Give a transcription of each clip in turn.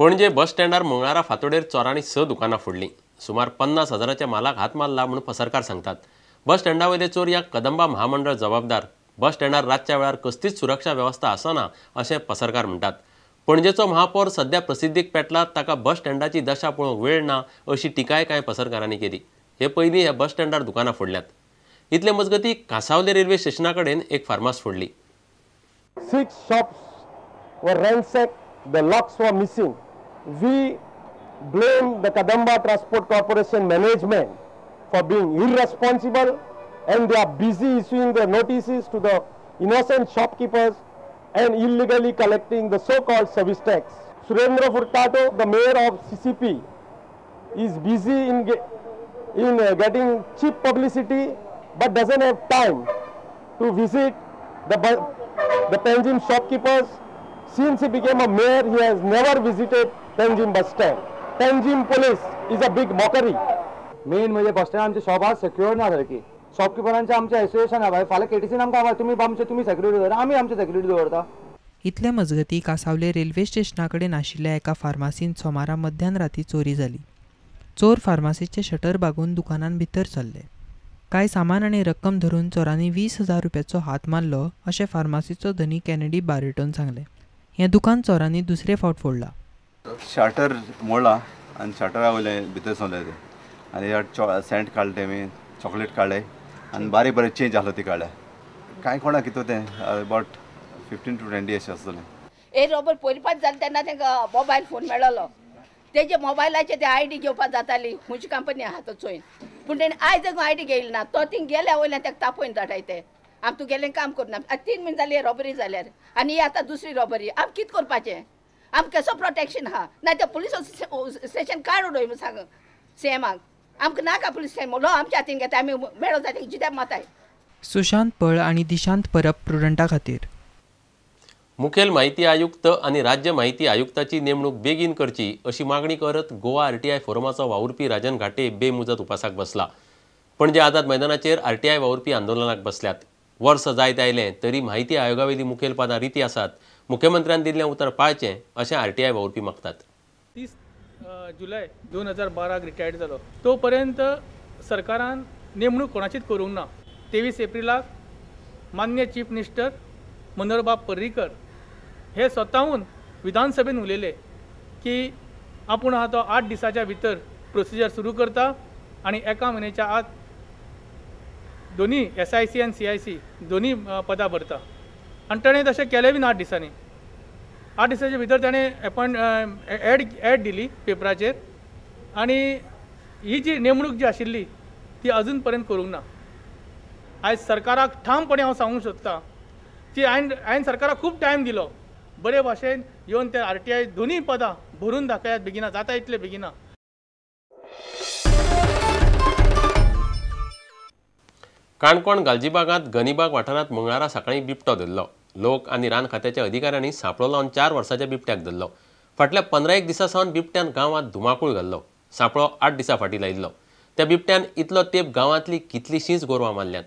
पणजे बस स्टँडार मंगळारा फांतोडेर चोरांनी 6 दुकानां फोडलीं. सुमार 50,000च्या मालाक हात मारला म्हणून पसरकार सांगतात. बस स्टँडा वयले चोरयांक कदंबा महामंडळ जबाबदार. बस स्टँडार रातच्या वेळार कसलीच सुरक्षा वेवस्था आसना अशें पसरकार म्हणटात. पणजेचो महापौर सध्या प्रसिद्धीक पेटला, ताका बस स्टँडाची दशा पळोवंक वेळ ना अशी टिकाय कांय पसरकारांनी केली. हे पयलीं ह्या बस स्टँडार दुकानां फोडल्यात. इतले मजगतीं कांसावले रेल्वे स्टेशना कडेन एक फार्मास फोडली. 6 shops were ransacked. The locks were missing. We blame the Kadamba Transport Corporation management for being irresponsible, and they are busy issuing the notices to the innocent shopkeepers and illegally collecting the so-called service tax. Surendra Furtado, the mayor of CCP, is busy in getting cheap publicity, but doesn't have time to visit the Panjim shopkeepers. Since he became a mayor, he has never visited Panjim bus stand. Panjim police is a big mockery. Main म्हणजे bus stand आमचे shop आज secure ना सारकी. शॉपकीपरांचे आमचे association आहा, फाल्यां केटीसीन आमकां तुम्ही सेक्युरिटी दवरा, आमी आमचे सेक्युरिटी दवरता. इतले मजगतीं कांसावले रेल्वे स्टेशना कडेन आशिल्ल्या एका फार्मासींत सोमारा मध्यान राती चोरी जाली. चोर फार्मासीचे शटर बागून दुकानान भितर सरले. कांय सामान आनी रक्कम धरून चोरांनी 20,000 रुपयाचो हात मारलो अशें फार्मासीचो धनी कॅनेडी बारेटोन सांगलें. हें दुकान चोरांनी दुसरे फावट फोडलां. शटर मोडला आनी शटरा वयले भितर सरले आनी सेंट काडले, मी चॉकलेट काडले आनी बारीक बारीक चेंज आसलो ती काडले. कांय कोणा कितें तें अबाउट 15 to 20 अशें आसतलें. ए रोबर पयलींच जालें तेन्ना तांकां मोबायल फोन मेळ्ळो. तेजे मोबायलाचेर ते आयडी घेवपाक जाताली, खंयची कंपनी आहा तो चोयन. पूण तेणें आयज आयडी घेयली ना. तो थिंग गेल्या वयल्यान ताका तापोवन धाडटाय ते. आम तूं गेलें काम करना. 3 मिनट जाली रॉबरी जाल्यार आनी आतां दुसरी रॉबरी. आम कितें करपाचें? आम कसो प्रोटेक्शन आहा? ना ते पुलीस स्टेशन काड उडय म्हूण सांग सीएमाक. आमकां नाका पुलीस स्टेशन म्हणलो आमच्या हातीन घेता, आमी मेळो जाता जिद्याक माताय. सुशांत पळ आनी दिशांत परब प्रुडंटा खातीर. मुखेल म्हायती आयुक्त आनी राज्य म्हायती आयुक्ताची नेमणूक बेगीन करची अशी मागणी करत गोवा आरटीआय फोरमाचो वावुरपी राजन घाटे बेमुजत उपासाक बसला. पणजे आझाद मैदानाचेर आरटीआय वावुरपी आंदोलनाक बसल्यात. वर्स जायत आयलें तरी म्हायती आयोगावेली मुखेल पदां रिती आसात. मुख्यमंत्र्यान दिल्लें उतर पाळचें अशें आरटीआय वावुरपी मागतात. 30 जुलय 2012 रिटायर्ड जालो. तो पर्यंत सरकारान नेमणूक कोणाचीच करूंक ना. 23 एप्रिलाक मान्य चीफ मिनिस्टर मनोहरबाब पर्रीकर हे स्वताहून विधानसभेन उलयले की आपूण आहा तो 8 दिसाच्या भितर प्रोसिजर सुरू करता आनी एका म्हयन्याच्या आत दोन्ही SIC आनी CIC दोन्ही पदां भरता. आनी ताणें तशें केलें बीन 8 दिसांनी. 8 दिसाच्या भितर ताणें एड दिली पेपराचेर आनी ही जी नेमणूक जी आशिल्ली ती अजून पर्यंत करूंक ना. आयज सरकाराक ठामपणे हांव सांगूंक सोदतां की हांवें सरकाराक खूब टायम दिलो. बरे भाशेन येवन ते आरटीआय दोन्ही पदां भरून दाखयात बेगिना, जाता इतले बेगिना. काणकोण गालजीबागांत गनीबाग वाठारांत मंगळारा सकाळीं बिबटो धरलो. लोक आनी रान खात्याच्या अधिकाऱ्यांनी सांपळो लावन 4 वर्साच्या बिबट्याक धरलो. फाटल्या 15 दिसां सावन बिबट्यान गांवांत धुमाकूळ घाल्लो. सांपळो 8 दिसां फाटीं लायिल्लो. त्या बिबट्यान इतलो तेंप गांवांतली कितलीशींच गोरवां मारल्यात.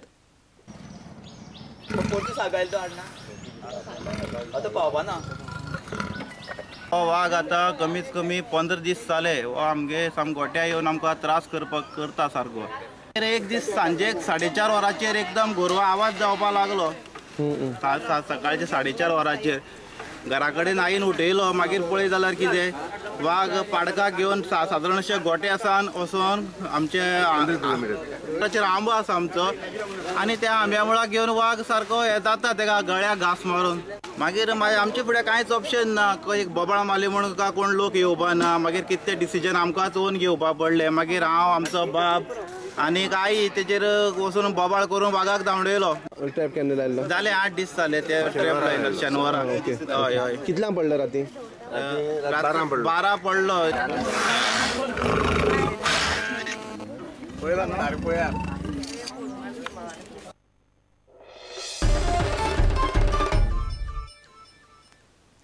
वाघ आता कमीत कमी 15 दीस जाले. हो आमगे गोट्या येवन आमकां त्रास करता सारको. एक दीस सांजे 4:30 वरांचेर एकदम गोरवां आवाज जावपाक लागलो. सकाळचे 4:30 वरांचेर घरा कडेन आईन उठयलो. मागीर पळय जाल्यार कितें वाघ पाडकाक घेवन सादारण अशे गोट्या सावन वचोन आमचे आंबो आसा आमचो आनी त्या आंब्या मुळाक घेवन वाघ सारको जाता तेका गळ्याक घास मारून. मागीर आमचे फुडें कांयच ऑप्शन ना. एक बोबाळ मारली म्हणून कोण लोक येवपा ना. मागीर कितें तें डिसिजन आमकांच ओन घेवपा पडलें. मागीर हांव आमचो बाब आनीक आई तेजेर वचून बोबाळ करून वाघाक धांवडयलो. ट्रॅप केन्ना लायलो? जाले 8 दीस जाले ते ट्रॅप लायलो शेनवाराक. हय हय. कितल्यांक पडलो राती? 12 पडलो.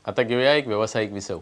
आता घेऊया एक व्यावसायिक विसव.